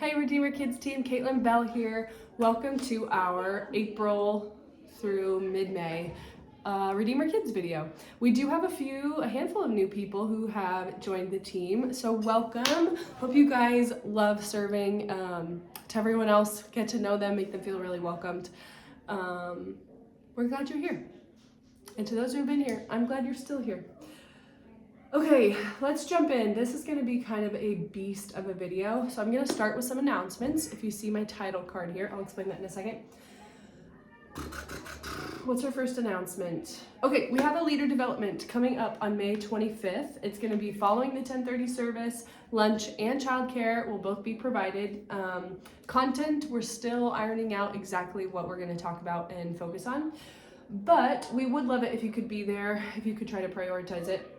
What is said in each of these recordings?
Hey Redeemer Kids team, Caitlin Bell here. Welcome to our April through mid-May Redeemer Kids video. We do have a handful of new people who have joined the team, so welcome. Hope you guys love serving to everyone else, get to know them, make them feel really welcomed. We're glad you're here. And to those who have been here, I'm glad you're still here. Okay, let's jump in. This is gonna be kind of a beast of a video. So I'm gonna start with some announcements. If you see my title card here, I'll explain that in a second. What's our first announcement? Okay, we have a leader development coming up on May 25th. It's gonna be following the 10:30 service. Lunch and childcare will both be provided. Content, we're still ironing out exactly what we're gonna talk about and focus on. But we would love it if you could be there, if you could try to prioritize it.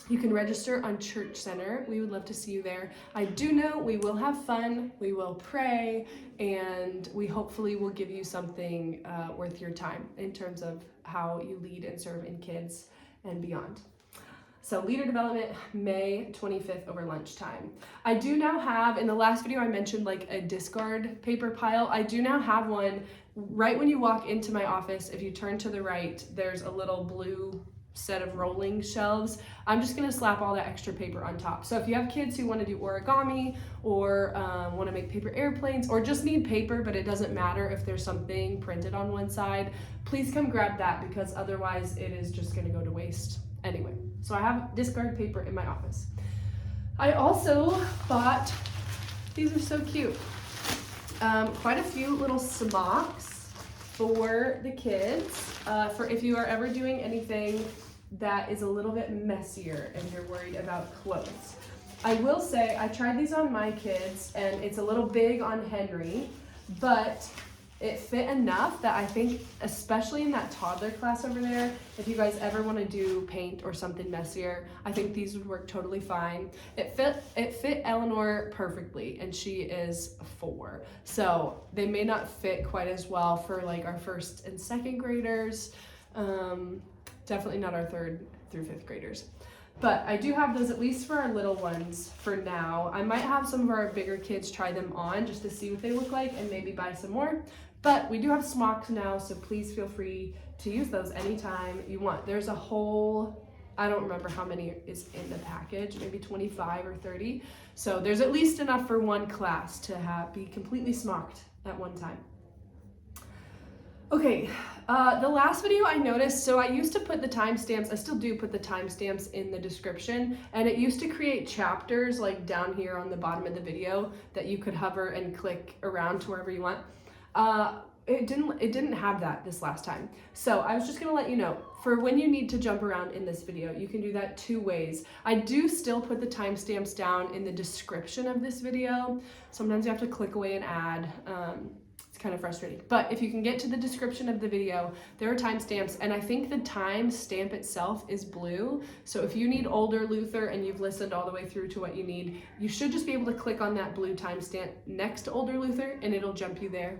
You can register on Church Center. We would love to see you there. I do know we will have fun, we will pray, and we hopefully will give you something worth your time in terms of how you lead and serve in kids and beyond. So leader development, May 25th over lunchtime. I do now have, in the last video I mentioned like a discard paper pile. I do now have one right when you walk into my office. If you turn to the right, there's a little blue set of rolling shelves. I'm just gonna slap all that extra paper on top. So if you have kids who wanna do origami or wanna make paper airplanes or just need paper, but it doesn't matter if there's something printed on one side, please come grab that because otherwise it is just gonna go to waste anyway. So I have discard paper in my office. I also bought, these are so cute, quite a few little smocks for the kids, for if you are ever doing anything that is a little bit messier and you're worried about clothes. I will say I tried these on my kids and it's a little big on Henry, but it fit enough that I think, especially in that toddler class over there, if you guys ever want to do paint or something messier, I think these would work totally fine. It fit Eleanor perfectly, and she is 4. So they may not fit quite as well for like our 1st and 2nd graders. Definitely not our 3rd through 5th graders. But I do have those at least for our little ones for now. I might have some of our bigger kids try them on just to see what they look like and maybe buy some more. But we do have smocks now, so please feel free to use those anytime you want. There's a whole, I don't remember how many is in the package, maybe 25 or 30. So there's at least enough for one class to be completely smocked at one time. Okay, the last video I noticed, so I used to put the timestamps, I still do put the timestamps in the description, and it used to create chapters like down here on the bottom of the video that you could hover and click around to wherever you want. It didn't have that this last time. So I was just gonna let you know, for when you need to jump around in this video, you can do that 2 ways. I do still put the timestamps down in the description of this video. Sometimes you have to click away and add. It's kind of frustrating, but if you can get to the description of the video, there are timestamps, and I think the timestamp itself is blue. So if you need older Luther and you've listened all the way through to what you need, you should just be able to click on that blue timestamp next to older Luther and it'll jump you there.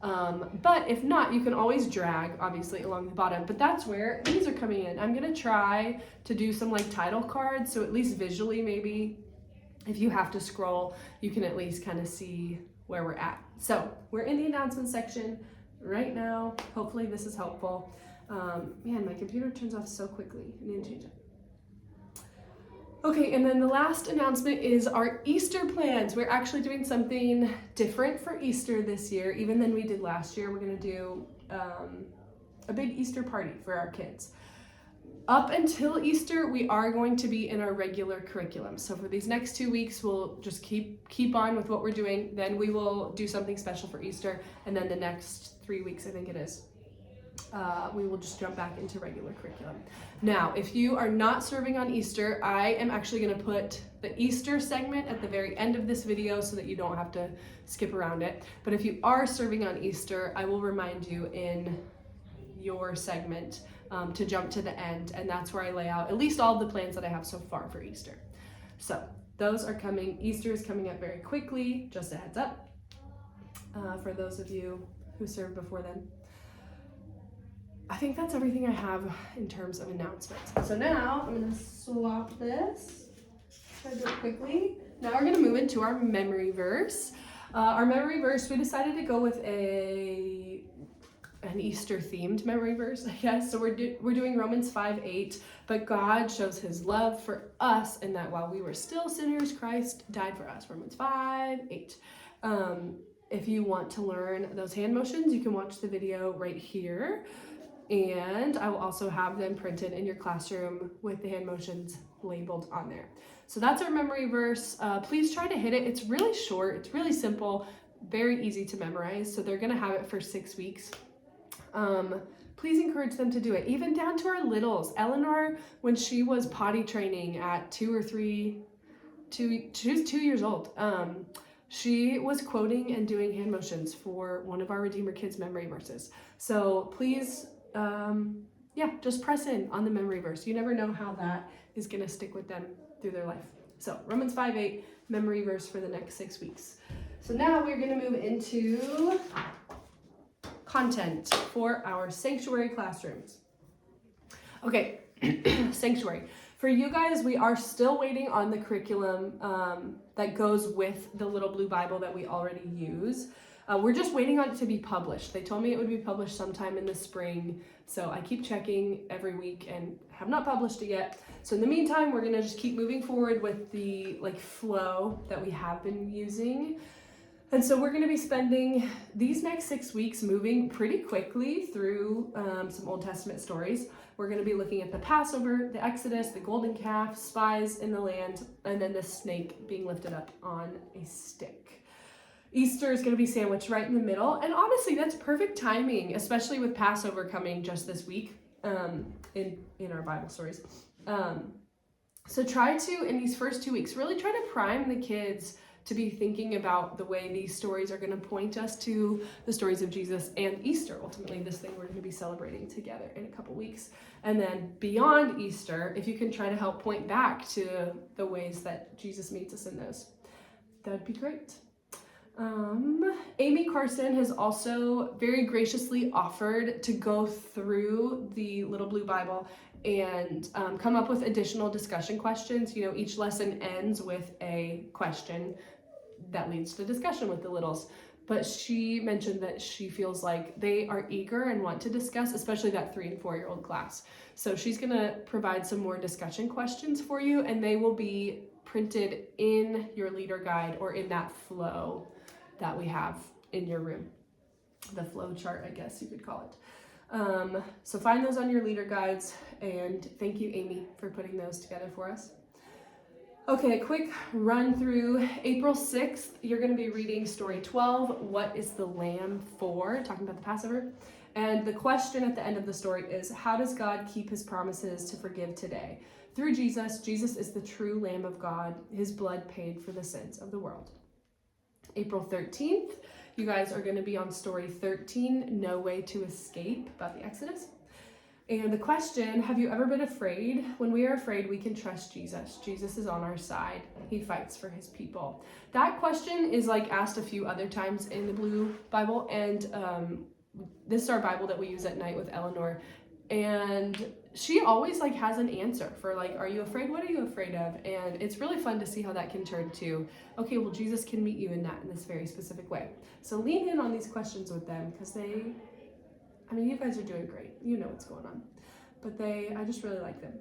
But if not, you can always drag obviously along the bottom, but that's where these are coming in. I'm gonna try to do some like title cards, so at least visually maybe if you have to scroll, you can at least kind of see where we're at. So we're in the announcement section right now. Hopefully this is helpful. Man, my computer turns off so quickly. I need to change it. Okay, and then the last announcement is our Easter plans. We're actually doing something different for Easter this year, even than we did last year. We're gonna do a big Easter party for our kids. Up until Easter, we are going to be in our regular curriculum. So for these next 2 weeks, we'll just keep on with what we're doing. Then we will do something special for Easter. And then the next 3 weeks, I think it is, we will just jump back into regular curriculum. Now, if you are not serving on Easter, I am actually gonna put the Easter segment at the very end of this video so that you don't have to skip around it. But if you are serving on Easter, I will remind you in your segment to jump to the end, and that's where I lay out at least all the plans that I have so far for Easter. So those are coming. Easter is coming up very quickly, just a heads up for those of you who served before then. I think that's everything I have in terms of announcements. So now I'm gonna swap this, try to do it quickly. Now we're gonna move into our memory verse. Our memory verse, we decided to go with an Easter themed memory verse, I guess. So we're doing Romans 5:8. But God shows his love for us in that while we were still sinners, Christ died for us. Romans 5:8. If you want to learn those hand motions, you can watch the video right here. And I will also have them printed in your classroom with the hand motions labeled on there. So that's our memory verse. Please try to hit it. It's really short. It's really simple, very easy to memorize. So they're going to have it for 6 weeks. Please encourage them to do it, even down to our littles. Eleanor, when she was potty training at 2 or 3, she was 2 years old. She was quoting and doing hand motions for one of our Redeemer Kids memory verses. So please, just press in on the memory verse. You never know how that is going to stick with them through their life. So Romans 5:8, memory verse for the next 6 weeks. So now we're going to move into content for our sanctuary classrooms. Okay, sanctuary. For you guys, we are still waiting on the curriculum that goes with the little blue Bible that we already use. We're just waiting on it to be published. They told me it would be published sometime in the spring, so I keep checking every week and have not published it yet. So in the meantime, we're gonna just keep moving forward with the flow that we have been using. And so we're going to be spending these next 6 weeks moving pretty quickly through some Old Testament stories. We're going to be looking at the Passover, the Exodus, the golden calf, spies in the land, and then the snake being lifted up on a stick. Easter is going to be sandwiched right in the middle. And honestly, that's perfect timing, especially with Passover coming just this week in our Bible stories. So try to, in these first 2 weeks, really try to prime the kids to be thinking about the way these stories are going to point us to the stories of Jesus and Easter, ultimately this thing we're going to be celebrating together in a couple weeks. And then beyond Easter, if you can try to help point back to the ways that Jesus meets us in those, that'd be great. Amy Carson has also very graciously offered to go through the Little Blue Bible and come up with additional discussion questions. You know, each lesson ends with a question that leads to discussion with the littles. But she mentioned that she feels like they are eager and want to discuss, especially that 3 and 4-year-old class. So she's going to provide some more discussion questions for you, and they will be printed in your leader guide or in that flow that we have in your room. The flow chart, I guess you could call it. So find those on your leader guides, and thank you, Amy, for putting those together for us. Okay, a quick run through. April 6th, you're going to be reading story 12, What is the Lamb For? Talking about the Passover. And the question at the end of the story is, how does God keep his promises to forgive today? Through Jesus, Jesus is the true Lamb of God. His blood paid for the sins of the world. April 13th, you guys are going to be on story 13, No Way to Escape, about the Exodus. And the question, have you ever been afraid? When we are afraid, we can trust Jesus. Jesus is on our side. He fights for his people. That question is asked a few other times in the Blue Bible. And this is our Bible that we use at night with Eleanor. And she always has an answer for are you afraid? What are you afraid of? And it's really fun to see how that can turn to, okay, well, Jesus can meet you in this very specific way. So lean in on these questions with them, because you guys are doing great. You know what's going on. But I just really like them.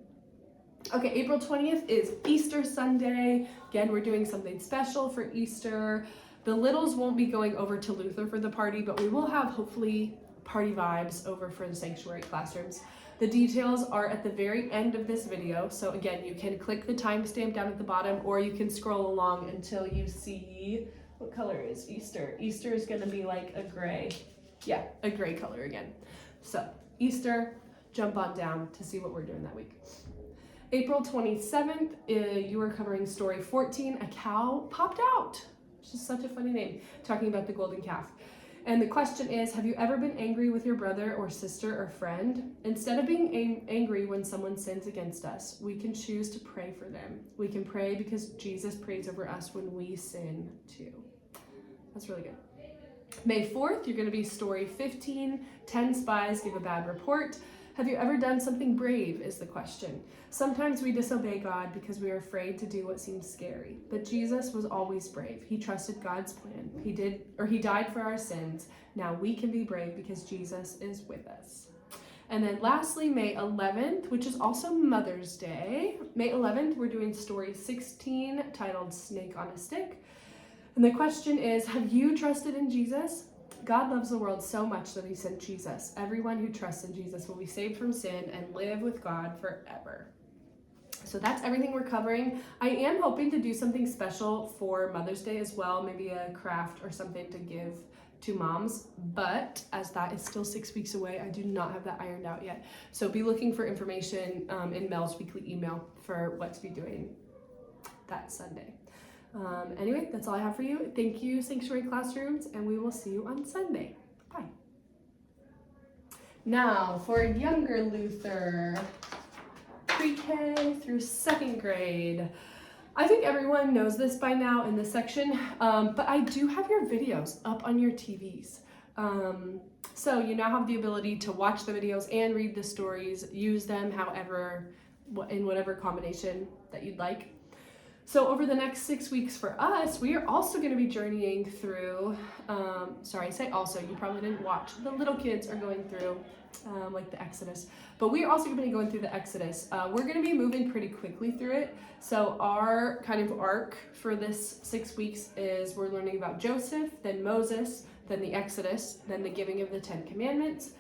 Okay, April 20th is Easter Sunday. Again, we're doing something special for Easter. The littles won't be going over to Luther for the party, but we will have, hopefully, party vibes over for the sanctuary classrooms. The details are at the very end of this video. So again, you can click the timestamp down at the bottom, or you can scroll along until you see, what color is Easter? Easter is going to be a gray. Yeah, a gray color again. So Easter, jump on down to see what we're doing that week. April 27th, you are covering story 14, A Cow Popped Out, which is such a funny name, talking about the golden calf. And the question is, have you ever been angry with your brother or sister or friend? Instead of being angry when someone sins against us, we can choose to pray for them. We can pray because Jesus prays over us when we sin too. That's really good. May 4th, you're going to be story 15, 10 spies give a bad report. Have you ever done something brave is the question. Sometimes we disobey God because we are afraid to do what seems scary. But Jesus was always brave. He trusted God's plan. He died for our sins. Now we can be brave because Jesus is with us. And then lastly, May 11th, which is also Mother's Day. May 11th, we're doing story 16 titled Snake on a Stick. And the question is, have you trusted in Jesus? God loves the world so much that he sent Jesus. Everyone who trusts in Jesus will be saved from sin and live with God forever. So that's everything we're covering. I am hoping to do something special for Mother's Day as well, maybe a craft or something to give to moms, but as that is still 6 weeks away, I do not have that ironed out yet. So be looking for information in Mel's weekly email for what to be doing that Sunday. Anyway, that's all I have for you. Thank you, Sanctuary Classrooms, and we will see you on Sunday. Bye. Now, for younger Luther, pre-K through 2nd grade. I think everyone knows this by now in this section, but I do have your videos up on your TVs. So you now have the ability to watch the videos and read the stories, use them however, in whatever combination that you'd like. So over the next 6 weeks for us, we are also going to be journeying through, sorry, I say also, you probably didn't watch. The little kids are going through like the Exodus, but we are also going to be going through the Exodus. We're going to be moving pretty quickly through it. So our kind of arc for this 6 weeks is we're learning about Joseph, then Moses, then the Exodus, then the giving of the 10 Commandments,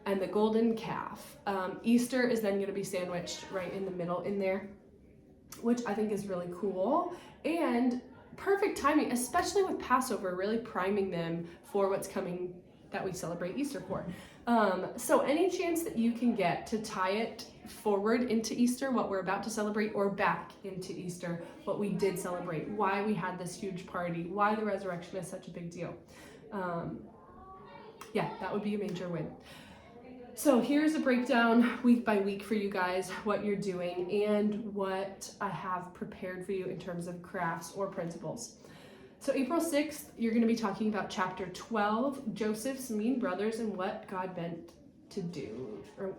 and the golden calf. Easter is then going to be sandwiched right in the middle in there, which I think is really cool and perfect timing, especially with Passover, really priming them for what's coming that we celebrate Easter for. So any chance that you can get to tie it forward into Easter, what we're about to celebrate, or back into Easter, what we did celebrate, why we had this huge party, why the resurrection is such a big deal. Yeah, that would be a major win. So here's a breakdown week by week for you guys, what you're doing and what I have prepared for you in terms of crafts or principles. So April 6th, you're going to be talking about chapter 12, Joseph's mean brothers and what God meant to do, or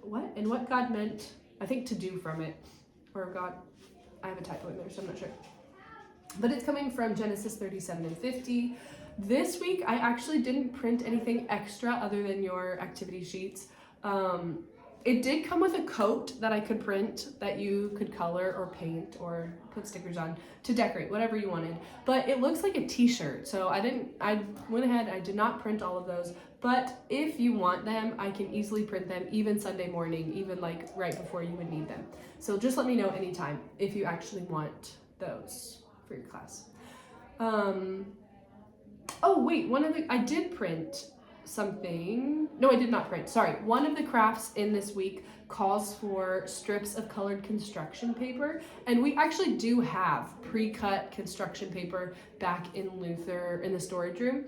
what? And what God meant, I think, to do from it, or God, I have a typo in there, so I'm not sure. But it's coming from Genesis 37 and 50. This week, I actually didn't print anything extra other than your activity sheets. It did come with a coat that I could print that you could color or paint or put stickers on to decorate, whatever you wanted. But it looks like a t-shirt, so I went ahead, I did not print all of those. But if you want them, I can easily print them even Sunday morning, even like right before you would need them. So just let me know anytime if you actually want those for your class. Oh wait, I did print something. No, I did not print. Sorry. One of the crafts in this week calls for strips of colored construction paper. And we actually do have pre-cut construction paper back in Luther in the storage room.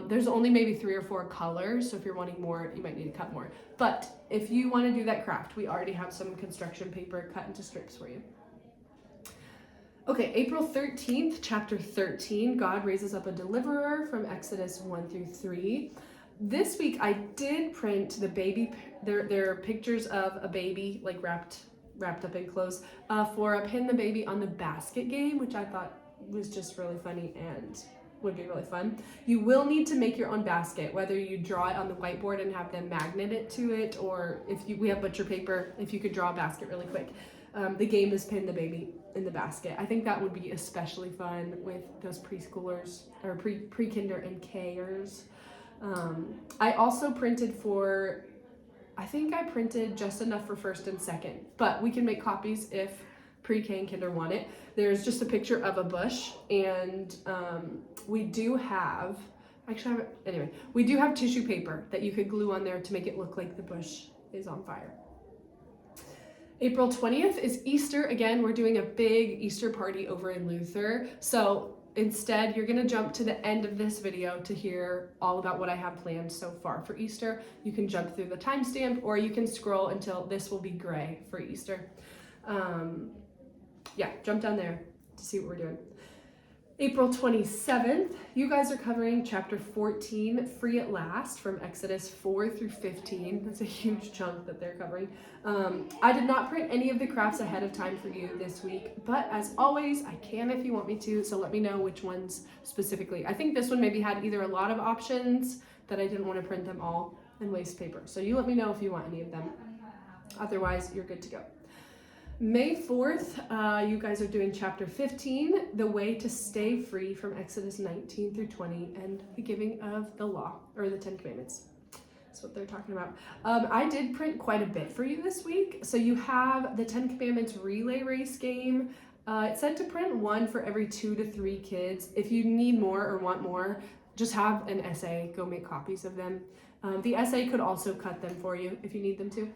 There's only maybe 3 or 4 colors. So if you're wanting more, you might need to cut more. But if you want to do that craft, we already have some construction paper cut into strips for you. Okay, April 13th, chapter 13, God raises up a deliverer from Exodus 1 through 3. This week I did print the baby, there are pictures of a baby like wrapped up in clothes for a pin the baby on the basket game, which I thought was just really funny and would be really fun. You will need to make your own basket, whether you draw it on the whiteboard and have them magnet it to it, or we have butcher paper, if you could draw a basket really quick. The game is pin the baby in the basket. I think that would be especially fun with those preschoolers or pre-kinder and Kers. I also printed I think I printed just enough for 1st and 2nd, but we can make copies if pre-K and kinder want it. There's just a picture of a bush, and we do have tissue paper that you could glue on there to make it look like the bush is on fire. April 20th is Easter. Again, we're doing a big Easter party over in Luther. So instead, you're going to jump to the end of this video to hear all about what I have planned so far for Easter. You can jump through the timestamp, or you can scroll until this will be gray for Easter. Yeah, jump down there to see what we're doing. April 27th, you guys are covering chapter 14, Free at Last, from Exodus 4 through 15. That's a huge chunk that they're covering. I did not print any of the crafts ahead of time for you this week, but as always, I can if you want me to, so let me know which ones specifically. I think this one maybe had either a lot of options that I didn't want to print them all and waste paper. So you let me know if you want any of them. Otherwise, you're good to go. May 4th, you guys are doing chapter 15, the way to stay free from Exodus 19 through 20 and the giving of the law, or the 10 commandments. That's what they're talking about. I did print quite a bit for you this week. So you have the 10 commandments relay race game. It said to print one for every 2 to 3 kids. If you need more or want more, just have an essay, go make copies of them. The essay could also cut them for you if you need them to.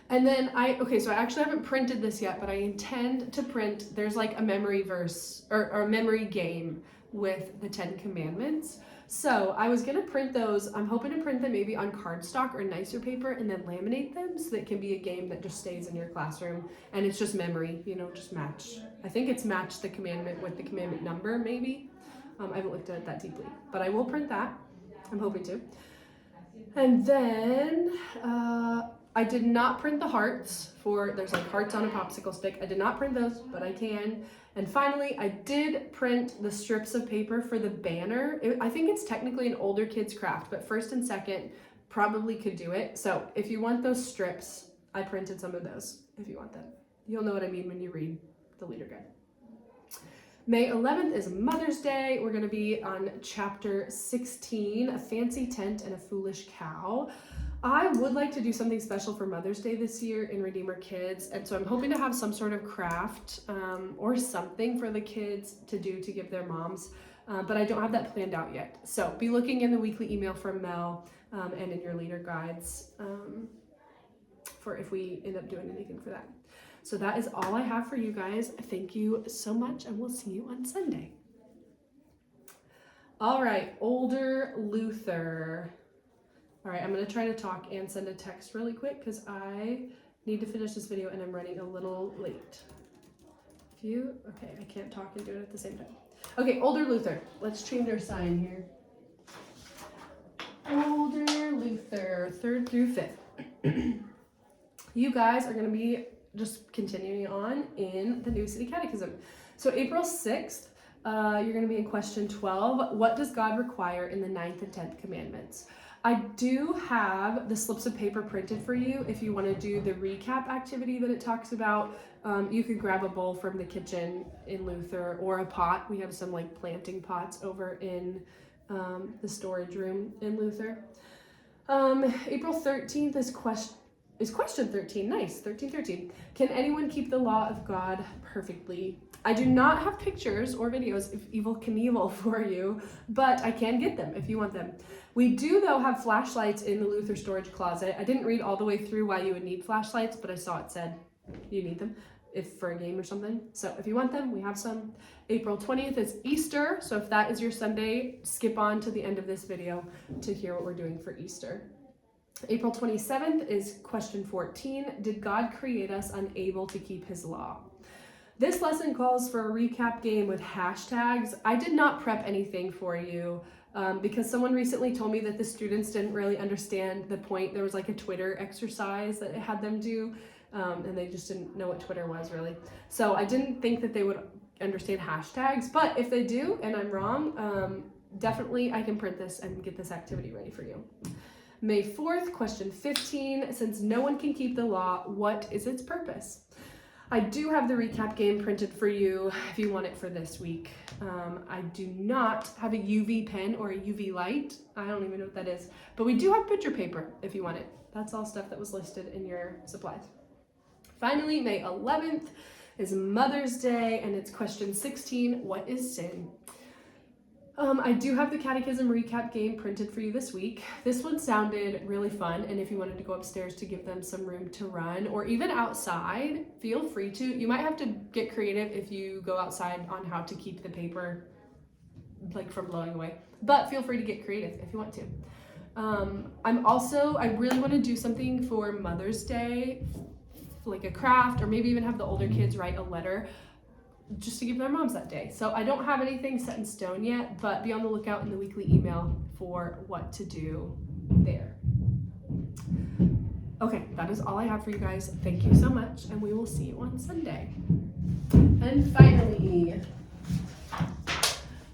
And then so I actually haven't printed this yet, but I intend to print, there's like a memory verse or a memory game with the 10 commandments. So I was gonna print those. I'm hoping to print them maybe on cardstock or nicer paper and then laminate them so that it can be a game that just stays in your classroom. And it's just memory, just match. I think it's match the commandment with the commandment number maybe. I haven't looked at it that deeply, but I will print that. I'm hoping to. And then, I did not print the hearts there's like hearts on a popsicle stick. I did not print those, but I can. And finally, I did print the strips of paper for the banner. I think it's technically an older kid's craft, but first and second probably could do it. So if you want those strips, I printed some of those if you want them. You'll know what I mean when you read the leader guide. May 11th is Mother's Day. We're gonna be on chapter 16, a fancy tent and a foolish cow. I would like to do something special for Mother's Day this year in Redeemer Kids, and so I'm hoping to have some sort of craft or something for the kids to do to give their moms, but I don't have that planned out yet. So be looking in the weekly email from Mel and in your leader guides for if we end up doing anything for that. So that is all I have for you guys. Thank you so much, and we'll see you on Sunday. All right, older Luther. All right, I'm gonna try to talk and send a text really quick because I need to finish this video and I'm running a little late. Okay, I can't talk and do it at the same time. Okay, older Luther. Let's change our sign here. Older Luther, 3rd through 5th. You guys are gonna be just continuing on in the New City Catechism. So April 6th, you're gonna be in question 12. What does God require in the 9th and 10th commandments? I do have the slips of paper printed for you if you want to do the recap activity that it talks about. You could grab a bowl from the kitchen in Luther or a pot. We have some like planting pots over in the storage room in Luther. April 13th is question 13. Nice, 13. Can anyone keep the law of God perfectly? I do not have pictures or videos of Evel Knievel for you, but I can get them if you want them. We do, though, have flashlights in the Luther storage closet. I didn't read all the way through why you would need flashlights, but I saw it said you need them for a game or something. So if you want them, we have some. April 20th is Easter, so if that is your Sunday, skip on to the end of this video to hear what we're doing for Easter. April 27th is question 14. Did God create us unable to keep his law? This lesson calls for a recap game with hashtags. I did not prep anything for you because someone recently told me that the students didn't really understand the point. There was like a Twitter exercise that it had them do and they just didn't know what Twitter was really. So I didn't think that they would understand hashtags, but if they do and I'm wrong, definitely I can print this and get this activity ready for you. May 4th, question 15. Since no one can keep the law, what is its purpose? I do have the recap game printed for you if you want it for this week. I do not have a UV pen or a UV light. I don't even know what that is, but we do have picture paper if you want it. That's all stuff that was listed in your supplies. Finally, May 11th is Mother's Day and it's question 16, what is sin? I do have the catechism recap game printed for you this week. This one sounded really fun, and if you wanted to go upstairs to give them some room to run, or even outside, feel free to. You might have to get creative if you go outside on how to keep the paper like from blowing away, but feel free to get creative if you want to. I really want to do something for Mother's Day, like a craft, or maybe even have the older kids write a letter. just to give their moms that day. So I don't have anything set in stone yet, but be on the lookout in the weekly email for what to do there. Okay, that is all I have for you guys. Thank you so much, and we will see you on Sunday. And finally,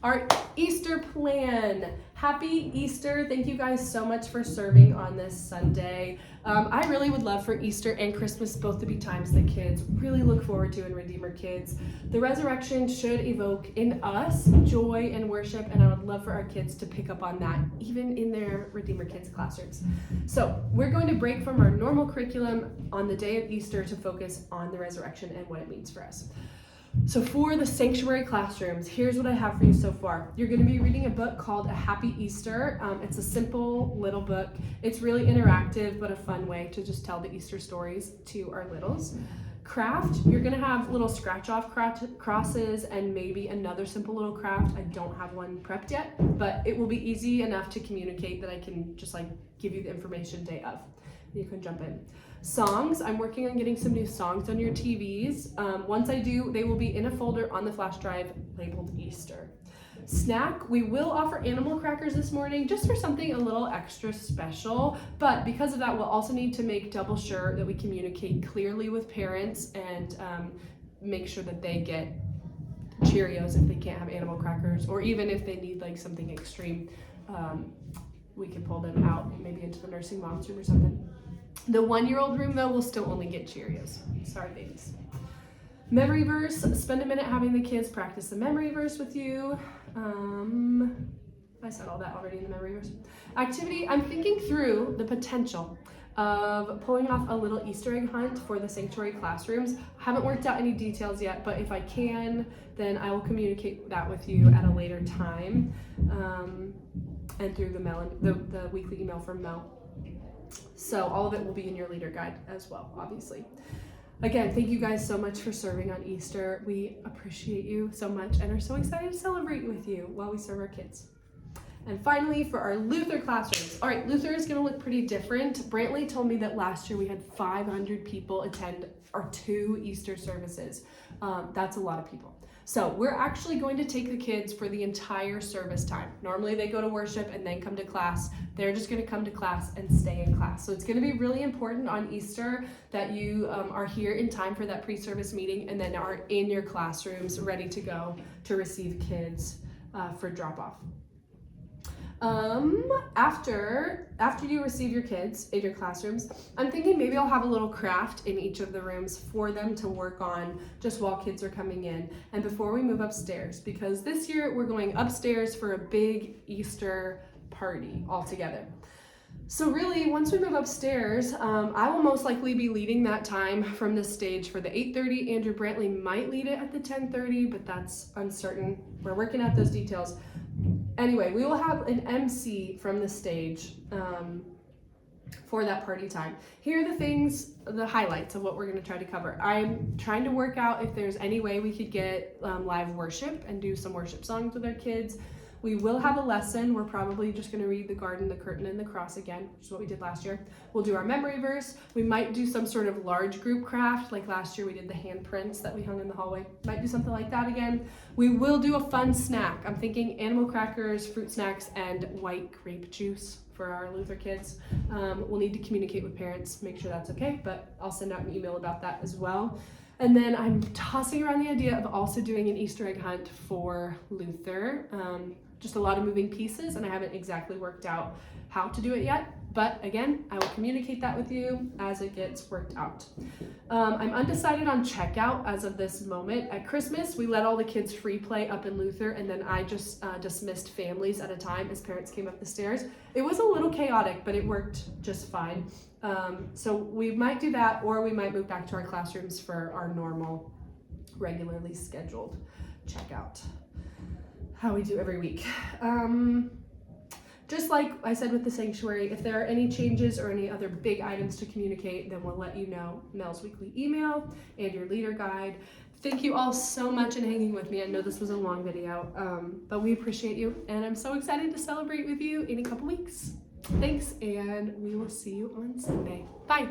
our Easter plan. Happy Easter. Thank you guys so much for serving on this Sunday. I really would love for Easter and Christmas both to be times that kids really look forward to in Redeemer Kids. The resurrection should evoke in us joy and worship, and I would love for our kids to pick up on that even in their Redeemer Kids classrooms. So we're going to break from our normal curriculum on the day of Easter to focus on the resurrection and what it means for us. So for the sanctuary classrooms, here's what I have for you so far. You're going to be reading a book called A Happy Easter. It's a simple little book. It's really interactive, but a fun way to just tell the Easter stories to our littles. Craft, you're going to have little scratch-off crosses and maybe another simple little craft. I don't have one prepped yet, but it will be easy enough to communicate that I can just give you the information day of. You can jump in. Songs, I'm working on getting some new songs on your TVs. Once I do, they will be in a folder on the flash drive labeled Easter. Snack, we will offer animal crackers this morning just for something a little extra special, but because of that, we'll also need to make double sure that we communicate clearly with parents and make sure that they get Cheerios if they can't have animal crackers, or even if they need something extreme, we can pull them out maybe into the nursing mom's room or something. The 1-year-old room, though, will still only get Cheerios. Sorry, babies. Memory verse. Spend a minute having the kids practice the memory verse with you. I said all that already in the memory verse. Activity. I'm thinking through the potential of pulling off a little Easter egg hunt for the sanctuary classrooms. I haven't worked out any details yet, but if I can, then I will communicate that with you at a later time and through the weekly email from Mel. So all of it will be in your leader guide as well, obviously. Again, thank you guys so much for serving on Easter. We appreciate you so much and are so excited to celebrate with you while we serve our kids. And finally, for our Luther classrooms. All right, Luther is gonna look pretty different. Brantley told me that last year we had 500 people attend our 2 Easter services. That's a lot of people. So we're actually going to take the kids for the entire service time. Normally they go to worship and then come to class. They're just gonna come to class and stay in class. So it's gonna be really important on Easter that you are here in time for that pre-service meeting and then are in your classrooms ready to go to receive kids for drop-off. After you receive your kids in your classrooms, I'm thinking maybe I'll have a little craft in each of the rooms for them to work on just while kids are coming in and before we move upstairs, because this year we're going upstairs for a big Easter party all together. So really, once we move upstairs, I will most likely be leading that time from this stage for the 8:30. Andrew Brantley might lead it at the 10:30, but that's uncertain. We're working out those details. Anyway, we will have an MC from the stage for that party time. Here are the things, the highlights of what we're going to try to cover. I'm trying to work out if there's any way we could get live worship and do some worship songs with our kids. We will have a lesson. We're probably just going to read the garden, the curtain, and the cross again, which is what we did last year. We'll do our memory verse. We might do some sort of large group craft, like last year we did the handprints that we hung in the hallway. Might do something like that again. We will do a fun snack. I'm thinking animal crackers, fruit snacks, and white grape juice for our Luther kids. We'll need to communicate with parents, make sure that's okay, but I'll send out an email about that as well. And then I'm tossing around the idea of also doing an Easter egg hunt for Luther. Just a lot of moving pieces, and I haven't exactly worked out how to do it yet. But again, I will communicate that with you as it gets worked out. I'm undecided on checkout as of this moment. At Christmas, we let all the kids free play up in Luther, and then I just dismissed families at a time as parents came up the stairs. It was a little chaotic, but it worked just fine. So we might do that, or we might move back to our classrooms for our normal, regularly scheduled checkout. How we do every week. Just like I said with the sanctuary, if there are any changes or any other big items to communicate, then we'll let you know. Mel's weekly email and your leader guide. Thank you all so much in hanging with me. I know this was a long video, but we appreciate you, and I'm so excited to celebrate with you in a couple weeks. Thanks, and we will see you on Sunday. Bye.